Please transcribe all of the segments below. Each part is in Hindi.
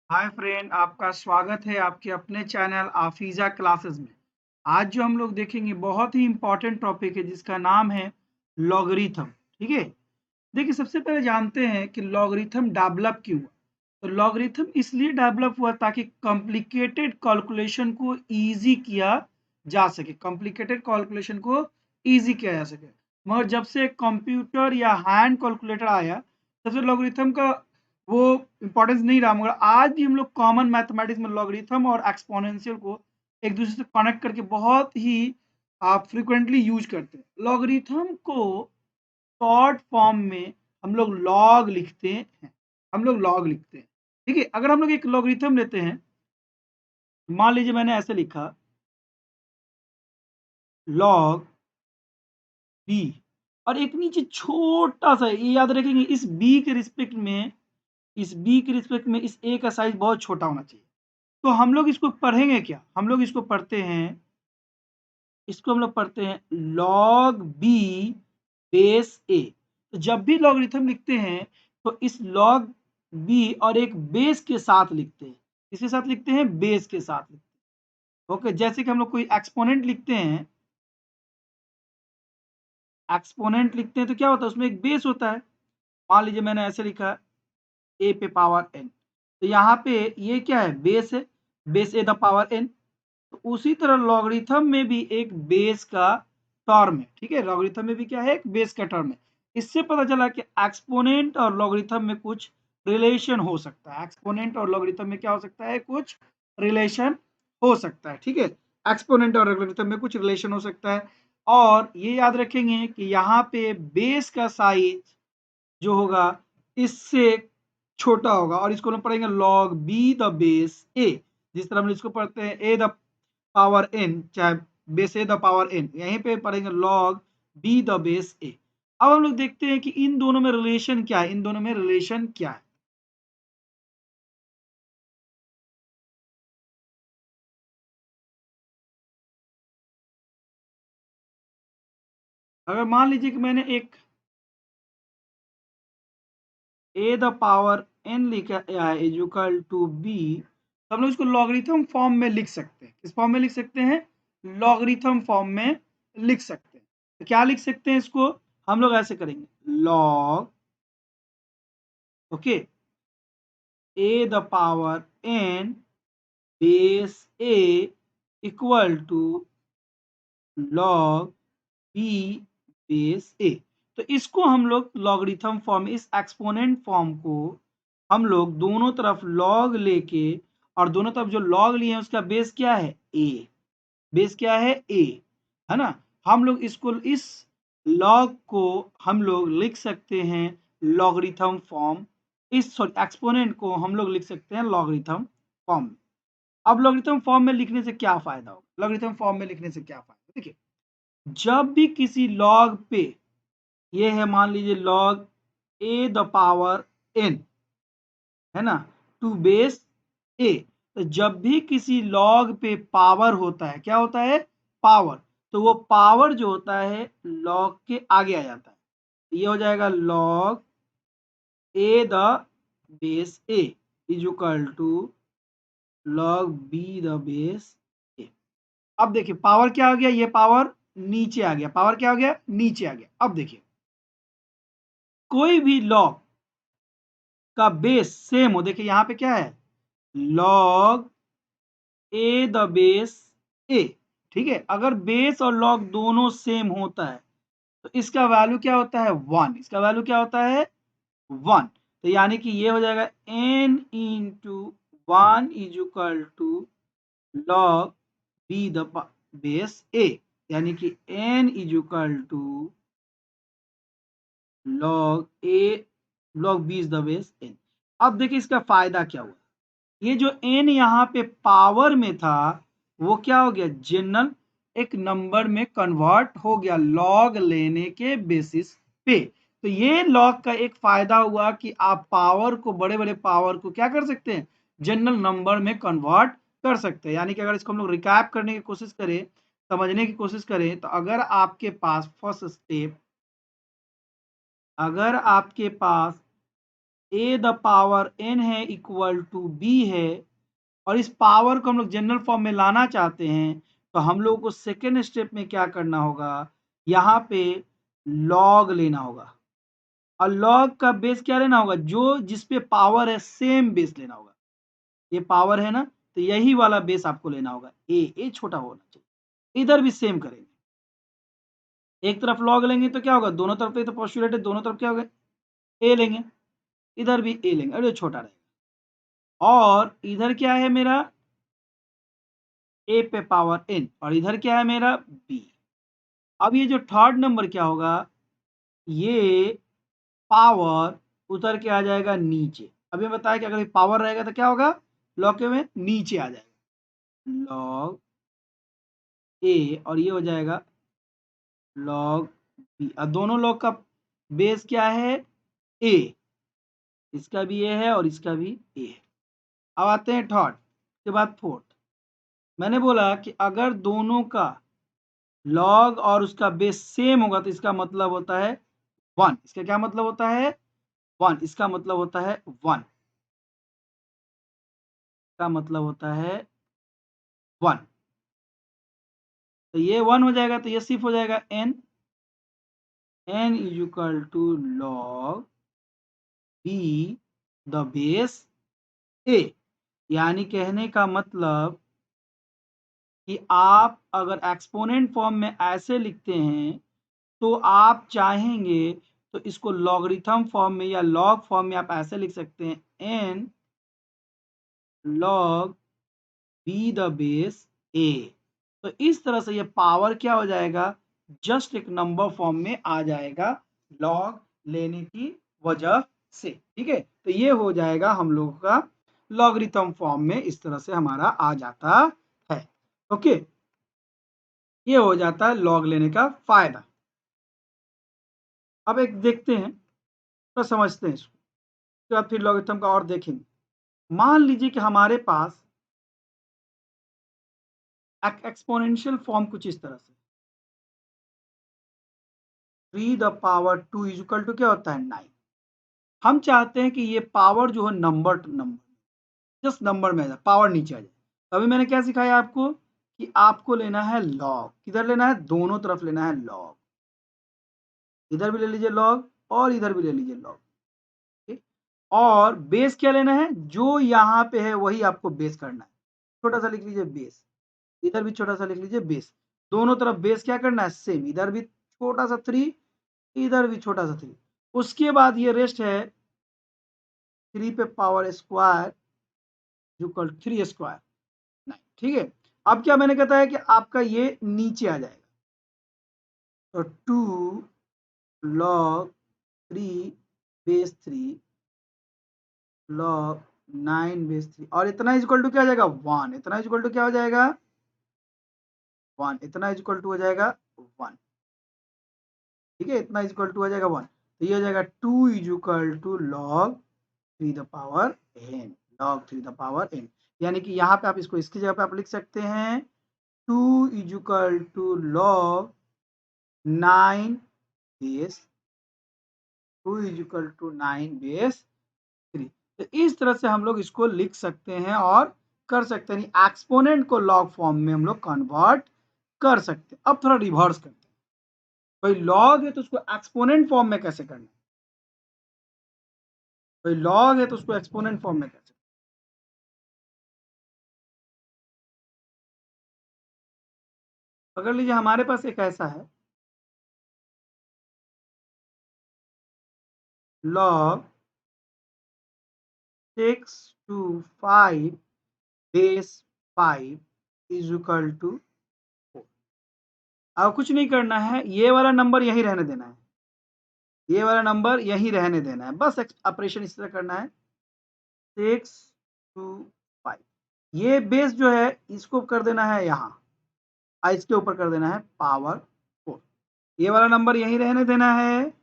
हाय फ्रेंड, आपका स्वागत है आपके अपने चैनल आफीज़ा क्लासेस में। आज जो हम लोग देखेंगे बहुत ही इम्पोर्टेंट टॉपिक है जिसका नाम है लॉगरिथम। ठीक है। देखिए, सबसे पहले जानते हैं कि लॉगरिथम डेवलप क्यों हुआ। तो लॉगरिथम इसलिए डेवलप हुआ ताकि कॉम्प्लिकेटेड कैलकुलेशन को इजी किया जा सके, कॉम्प्लिकेटेड कैलकुलेशन को इजी किया जा सके। मगर जब से कंप्यूटर या हैंड कैलकुलेटर आया तब से लॉगरिथम का वो इम्पोर्टेंस नहीं रहा। मगर आज भी हम लोग कॉमन मैथमेटिक्स में लॉगरिथम और एक्सपोनेंशियल को एक दूसरे से कनेक्ट करके बहुत ही फ्रिक्वेंटली यूज करते हैं। लॉगरिथम को शॉर्ट फॉर्म में हम लोग लॉग लिखते हैं। ठीक है। अगर हम लोग एक लॉगरिथम लेते हैं, मान लीजिए मैंने ऐसे लिखा लॉग बी, और एक नीचे छोटा सा, ये याद रखेंगे, इस बी के रिस्पेक्ट में, इस ए का साइज बहुत छोटा होना चाहिए। तो हम लोग इसको पढ़ेंगे क्या, हम लोग इसको पढ़ते हैं, लॉग बी बेस ए। तो जब भी लॉगरिथम लिखते हैं तो इस लॉग बी और एक बेस के साथ लिखते हैं। किसके साथ लिखते हैं? बेस के साथ लिखते हैं। ओके, जैसे कि हम लोग कोई एक्सपोनेंट लिखते हैं, तो क्या होता है, उसमें एक बेस होता है। मान लीजिए मैंने ऐसे लिखा ए पे पावर एन, तो यहाँ पे ये क्या है? बेस है, base A the power N. तो उसी तरह लॉगरिथम में भी एक बेस का टर्म है। ठीक है, लॉगरिथम में भी क्या है? एक बेस का टर्म है। इससे पता चला कि एक्सपोनेंट और लॉगरिथम में कुछ रिलेशन हो सकता है। एक्सपोनेंट और लॉगरिथम में क्या हो सकता है? कुछ रिलेशन हो सकता है। ठीक है, एक्सपोनेंट और लॉगरिथम में कुछ रिलेशन हो सकता है। और ये याद रखेंगे कि यहाँ पे बेस का साइज जो होगा इससे छोटा होगा, और इसको हम पढ़ेंगे log B the base A. जिस तरह हम इसको पढ़ते हैं ए द पावर एन, चाहे base A the power N, यहीं पे पढ़ेंगे log B the base A. अब हम लोग देखते हैं कि इन दोनों में रिलेशन क्या है, अगर मान लीजिए कि मैंने एक ए द पावर एन लिखा है इज इक्वल टू बी, तो हम लोग इसको लॉगरिथम फॉर्म में लिख सकते हैं। किस फॉर्म में लिख सकते हैं? लॉगरिथम फॉर्म में लिख सकते हैं। तो क्या लिख सकते हैं इसको? हम लोग ऐसे करेंगे log, okay, A the power N base A equal to log B base A. तो इसको हम लोग लॉगरिथम फॉर्म, इस एक्सपोनेंट फॉर्म को हम लोग दोनों तरफ लॉग लेके, और दोनों तरफ जो लॉग लिए हैं उसका बेस क्या है? ए। बेस क्या है? ए, है ना। हम लोग इसको, इस लॉग को हम लोग लिख सकते हैं लॉगरिथम फॉर्म, इस सॉरी एक्सपोनेंट को हम लोग लिख सकते हैं लॉगरिथम फॉर्म में। अब लॉगरिथम फॉर्म में लिखने से क्या फायदा होगा? देखिए, जब भी किसी लॉग पे, ये है मान लीजिए log A the power N, है ना, टू बेस ए। तो जब भी किसी लॉग पे पावर होता है, क्या होता है? पावर। तो वो पावर जो होता है लॉग के आगे आ जाता है। ये हो जाएगा log A the base A is equal to log B the base A. अब देखिए पावर क्या हो गया? ये पावर नीचे आ गया, अब देखिए, कोई भी लॉग का बेस सेम हो, देखिए यहाँ पे क्या है? लॉग ए द बेस ए। ठीक है, अगर बेस और लॉग दोनों सेम होता है तो इसका वैल्यू क्या होता है? 1। तो यानी कि ये हो जाएगा n into 1 is equal to log B the base A, यानी कि n is equal to log A, log B is the base n। अब देखिए इसका फायदा क्या हुआ, ये जो n यहाँ पे पावर में था वो क्या हो गया? जनरल एक नंबर में कन्वर्ट हो गया लॉग लेने के बेसिस पे। तो ये लॉग का एक फायदा हुआ कि आप पावर को, बड़े बड़े पावर को क्या कर सकते हैं? जनरल नंबर में कन्वर्ट कर सकते हैं। यानी कि अगर इसको हम लोग रिकैप करने की कोशिश करें, समझने की कोशिश करें, तो अगर आपके पास फर्स्ट स्टेप, अगर आपके पास a द पावर n है इक्वल टू b है, और इस पावर को हम लोग जनरल फॉर्म में लाना चाहते हैं, तो हम लोग को सेकेंड स्टेप में क्या करना होगा, यहाँ पे लॉग लेना होगा। और लॉग का बेस क्या लेना होगा, जो जिस पे पावर है सेम बेस लेना होगा। ये पावर है ना, तो यही वाला बेस आपको लेना होगा, ए छोटा होना चाहिए। इधर भी सेम करेंगे, एक तरफ लॉग लेंगे तो क्या होगा, दोनों तरफ पे तो पोस्टुलेट है, दोनों तरफ क्या होगा, ए लेंगे, इधर भी ए लेंगे, अरे छोटा रहेगा। और इधर क्या है मेरा, ए पे पावर n, और इधर क्या है मेरा b। अब ये जो थर्ड नंबर क्या होगा, ये पावर उतर के आ जाएगा नीचे। अभी बताया कि अगर पावर रहेगा तो क्या होगा, लॉग के में नीचे आ जाएगा, लॉग ए, और ये हो जाएगा लॉग बी। अब दोनों लॉग का बेस क्या है, ए, इसका भी ए है और इसका भी ए है। अब आते हैं थर्ड के बाद फोर्थ। मैंने बोला कि अगर दोनों का लॉग और उसका बेस सेम होगा तो इसका मतलब होता है 1। इसका क्या मतलब होता है, 1। इसका मतलब होता है 1, का मतलब होता है 1। तो ये 1 हो जाएगा, तो ये सिर्फ हो जाएगा n is equal to log b the base a। यानी कहने का मतलब कि आप अगर एक्सपोनेंट फॉर्म में ऐसे लिखते हैं, तो आप चाहेंगे तो इसको लॉगरिथम फॉर्म में या लॉग फॉर्म में आप ऐसे लिख सकते हैं, n log b the base a। तो इस तरह से ये पावर क्या हो जाएगा, जस्ट एक नंबर फॉर्म में आ जाएगा लॉग लेने की वजह से। ठीक है, तो ये हो जाएगा हम लोगों का लॉगरिथम फॉर्म में, इस तरह से हमारा आ जाता है। ओके, ये हो जाता है लॉग लेने का फायदा। अब एक देखते हैं, तो समझते हैं इसको, उसके बाद फिर लॉगरिथम का और देखेंगे। मान लीजिए कि हमारे पास एक एक्सपोनेंशियल फॉर्म कुछ इस तरह से, 3 the power 2 is equal to क्या होता है 9। हम चाहते हैं कि ये पावर जो है number two number, just number में आ जाए, पावर नीचे आ जाए। तो अभी मैंने क्या सिखाया आपको कि आपको लेना है लॉग, किधर लेना है, दोनों तरफ लेना है लॉग। इधर भी ले लीजिए लॉग और इधर भी ले लीजिए लॉग। ठीक, और बेस क्या लेना है, जो यहाँ पे है वही आपको बेस करना है। छोटा सा लिख लीजिए बेस, इधर भी छोटा सा लिख लीजिए बेस। दोनों तरफ बेस क्या करना है, सेम। इधर भी छोटा सा 3, इधर भी छोटा सा 3। उसके बाद ये रेस्ट है 3 पे पावर स्क्वायर इक्वल 3 स्क्वायर 9। ठीक है, अब क्या मैंने कहता है कि आपका ये नीचे आ जाएगा, तो 2 log 3 बेस 3 log 9 बेस 3, और इतना इज इक्वल टू क्या हो जाएगा 1। इतना इज इक्वल टू क्या हो जाएगा 1। इतना इज इक्वल टू हो जाएगा 1। ठीक है, इतना इज इक्वल टू हो जाएगा 1। तो ये हो जाएगा 2 is equal to log 3 the power n, log 3 the power n। यानी कि यहाँ पे आप इसको इसकी जगह पे आप लिख सकते हैं 2 is equal to log 9 base 2 is equal to 9 base 3। तो इस तरह से हम लोग इसको लिख सकते हैं और कर सकते हैं, एक्सपोनेंट को लॉग फॉर्म में हम लोग कन्वर्ट कर सकते हैं। अब थोड़ा रिवर्स करते हैं, कोई लॉग है तो उसको एक्सपोनेंट फॉर्म में कैसे करना है, कोई लॉग है तो उसको एक्सपोनेंट फॉर्म में कैसे। पकड़ लीजिए, हमारे पास एक ऐसा है log 6 to 5 base 5 is equal to 4। अब कुछ नहीं करना है, ये वाला नंबर यही रहने देना है, ये वाला नंबर यही रहने देना है, बस ऑपरेशन इस तरह करना है 6 to 5। ये बेस जो है इसको कर देना है यहाँ, और इसके ऊपर कर देना है पावर 4। ये वाला नंबर यही रहने देना है,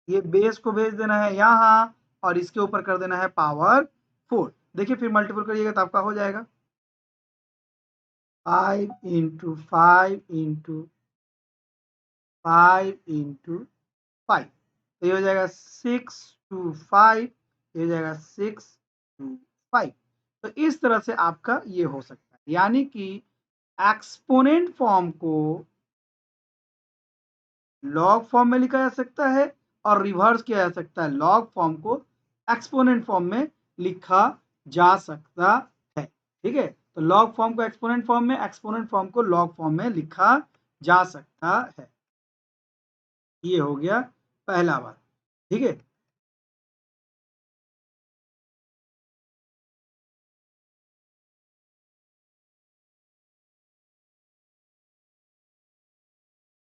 ये बेस को भेज देना है यहाँ, और इसके ऊपर कर देना है पावर 4। देखिए फिर मल्टीपल करिएगा तो आपका हो जाएगा 5 इंटू 5 इंटू 5 इंटू 5। तो ये हो जाएगा 6 to 5 ये हो जाएगा 625। तो इस तरह से आपका ये हो सकता है, यानी कि एक्सपोनेंट फॉर्म को लॉग फॉर्म में लिखा जा सकता है और रिवर्स किया जा सकता है, लॉग फॉर्म को एक्सपोनेंट फॉर्म में लिखा जा सकता है। ठीक है, तो लॉग फॉर्म को एक्सपोनेंट फॉर्म में, एक्सपोनेंट फॉर्म को लॉग फॉर्म में लिखा जा सकता है। ये हो गया पहला बात। ठीक है,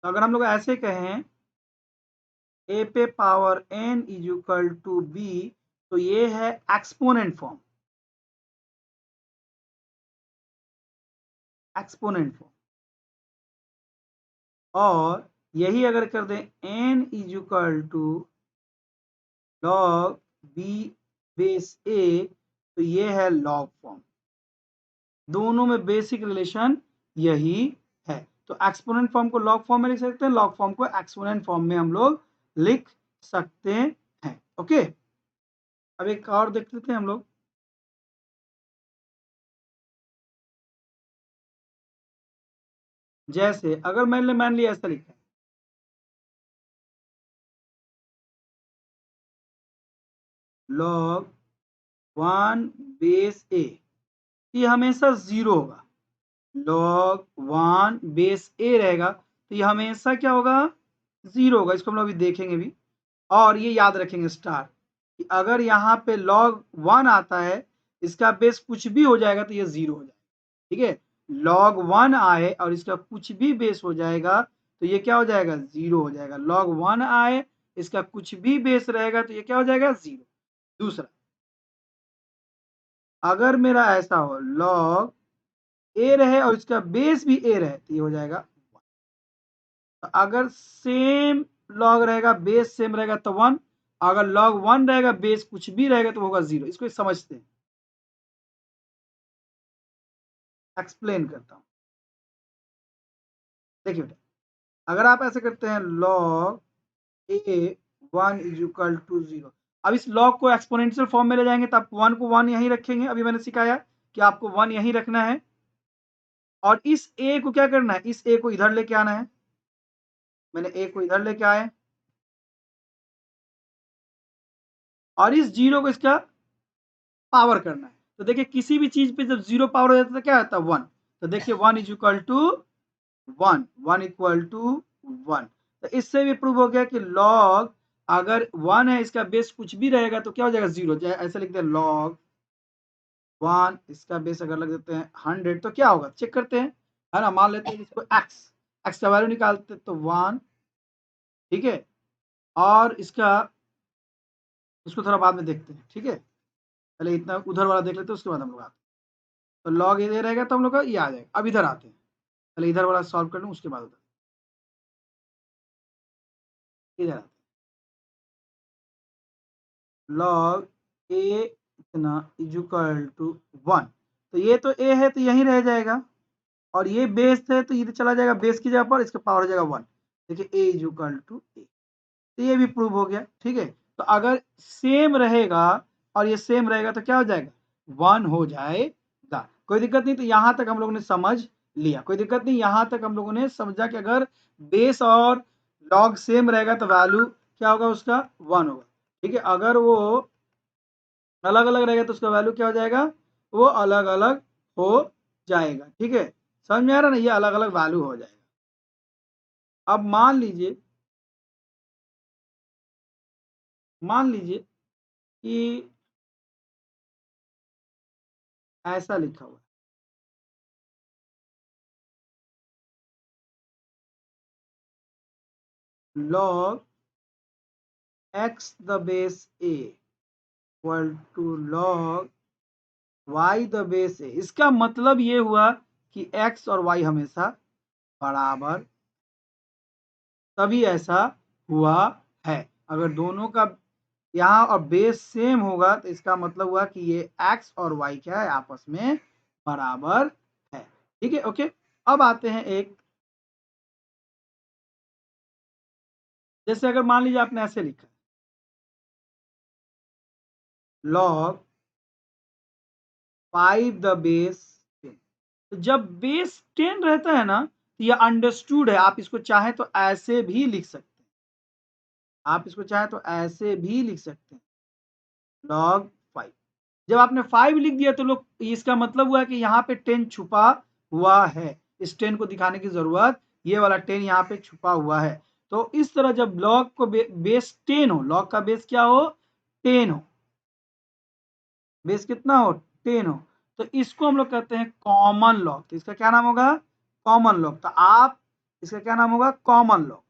तो अगर हम लोग ऐसे कहें ए पे power n is equal to B, तो ये है एक्सपोनेंट फॉर्म, एक्सपोनेंट फॉर्म। और यही अगर कर दें n is equal to log B base A, तो ये है लॉग फॉर्म। दोनों में बेसिक रिलेशन यही है। तो एक्सपोनेंट फॉर्म को लॉग फॉर्म में लिख सकते हैं, लॉग फॉर्म को एक्सपोनेंट फॉर्म में हम लोग लिख सकते हैं। ओके, अब एक और देख लेते हैं हम लोग। जैसे अगर मैंने मान लिया ऐसा लिखा है, लॉग 1 बेस ए, ये हमेशा 0 होगा। लॉग 1 बेस ए रहेगा तो ये हमेशा क्या होगा, 0 होगा। इसको हम लोग अभी देखेंगे भी। और ये याद रखेंगे स्टार, कि अगर यहाँ पे log 1 आता है, इसका बेस कुछ भी हो जाएगा तो ये 0 हो जाएगा। ठीक है, log 1 आए और इसका कुछ भी बेस हो जाएगा तो ये क्या हो जाएगा, 0 हो जाएगा। log 1 आए, इसका कुछ भी बेस रहेगा तो ये क्या हो जाएगा, 0। दूसरा, अगर मेरा ऐसा हो log ए रहे और इसका बेस भी ए रहे तो ये हो जाएगा 1। तो अगर सेम लॉग रहेगा, बेस सेम रहेगा तो 1, अगर log 1 रहेगा, बेस कुछ भी रहेगा तो होगा 0। इसको समझते हैं, एक्सप्लेन करता हूं। देखिए बेटा, अगर आप ऐसे करते हैं log A 1 is equal to 0, अब इस log को एक्सपोनेंशियल फॉर्म में ले जाएंगे तो आप 1 को 1 यहीं रखेंगे। अभी मैंने सिखाया कि आपको 1 यहीं रखना है और इस a को क्या करना है, इस a को इधर लेके आना है। मैंने a को इधर लेके आए और इस 0 को इसका पावर करना है। तो देखिए किसी भी चीज पे जब 0 पावर हो जाता है तो क्या आता है, 1। तो देखिए 1 is equal to 1, 1 equal to 1। तो इससे भी प्रूव हो गया कि log अगर 1 है, इसका बेस कुछ भी रहेगा तो क्या हो जाएगा, 0। ऐसे लिखते हैं log 1, इसका बेस अगर लग देते हैं 100 तो क्या होगा, चेक करते हैं, है ना। मान लेते हैं इसको x का वैल्यू निकालते हैं तो 1। ठीक है, और इसको थोड़ा बाद में देखते हैं। ठीक है, पहले इतना उधर वाला देख लेते हैं, उसके बाद हम लोग आते हैं। तो log ये रहेगा तो हम लोग का ये आ जाएगा। अब इधर आते हैं, पहले इधर वाला सॉल्व कर लूँ, उसके बाद उधर इधर आते हैं। log a इतना इज इक्वल टू 1। तो ये तो a है तो यहीं रह जाएगा, और ये बेस है तो ये चला जाएगा बेस की जगह पर, इसका पावर हो जाएगा 1। देखिए a is equal to a, तो ये भी प्रूव हो गया। ठीक है, तो अगर सेम रहेगा और ये सेम रहेगा तो क्या हो जाएगा, 1 हो जाएगा। कोई दिक्कत नहीं। तो यहां तक हम लोगों ने समझ लिया, कोई दिक्कत नहीं। यहां तक हम लोगों ने समझा कि अगर बेस और लॉग सेम रहेगा तो वैल्यू क्या होगा, उसका 1 होगा। ठीक है, अगर वो अलग अलग रहेगा तो उसका वैल्यू क्या हो जाएगा, वो अलग अलग हो जाएगा। ठीक है, समझ में आ रहा ना, ये अलग अलग वैल्यू हो जाएगा। अब मान लीजिए कि ऐसा लिखा हुआ है log x the base a equal to log y the base a। इसका मतलब ये हुआ कि x और y हमेशा बराबर, तभी ऐसा हुआ है। अगर दोनों का यहाँ और बेस सेम होगा तो इसका मतलब हुआ कि ये x और y क्या है, आपस में बराबर है। ठीक है, ओके। अब आते हैं एक, जैसे अगर मान लीजिए आपने ऐसे लिखा log 5 द बेस 10। तो जब बेस 10 रहता है ना, तो ये अंडरस्टूड है, आप इसको चाहे तो ऐसे भी लिख सकते हैं, आप इसको चाहे तो ऐसे भी लिख सकते हैं, log 5। जब आपने 5 लिख दिया तो लोग इसका मतलब हुआ कि यहाँ पे 10 छुपा हुआ है, इस 10 को दिखाने की जरूरत, ये वाला 10 यहाँ पे छुपा हुआ है। तो इस तरह जब लॉग को बेस 10 हो, लॉग का बेस क्या हो, 10 हो, बेस कितना हो, 10 हो, तो इसको हम लोग कहते हैं कॉमन लॉग। तो इसका क्या नाम होगा, कॉमन लॉग। तो आप इसका क्या नाम होगा, कॉमन लॉग,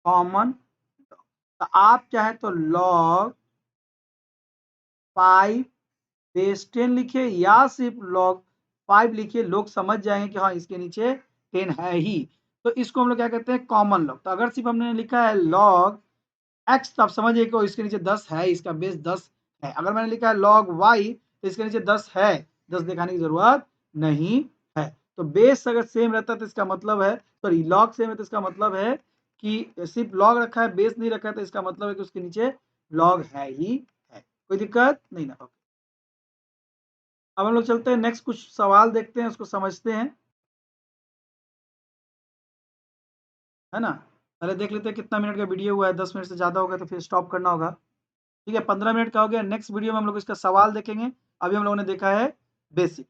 कॉमन लॉग। तो आप चाहे तो लॉग 5 बेस 10 लिखे या सिर्फ log 5 लिखिए, लोग समझ जाएंगे कि हाँ इसके नीचे 10 है ही। तो इसको हम लोग क्या कहते हैं, कॉमन लॉग। तो अगर सिर्फ हमने लिखा है log x, तो आप समझिए कि इसके नीचे 10 है, इसका बेस 10 है। अगर मैंने लिखा है log y, तो इसके नीचे 10 है, 10 दिखाने की जरूरत नहीं है। तो बेस अगर सेम रहता है तो इसका मतलब है, सॉरी लॉग सेम है तो इसका मतलब है कि सिर्फ लॉग रखा है, बेस नहीं रखा है, तो इसका मतलब है कि उसके नीचे लॉग है ही है। कोई दिक्कत नहीं ना। अब हम लोग चलते हैं नेक्स्ट, कुछ सवाल देखते हैं, उसको समझते हैं, है ना। पहले देख लेते हैं कितना मिनट का वीडियो हुआ है, 10 मिनट से ज़्यादा होगा तो फिर स्टॉप करना होगा। ठीक है, 15 मिनट का हो गया। नेक्स्ट वीडियो में हम लोग इसका सवाल देखेंगे। अभी हम लोगों ने देखा है बेसिक।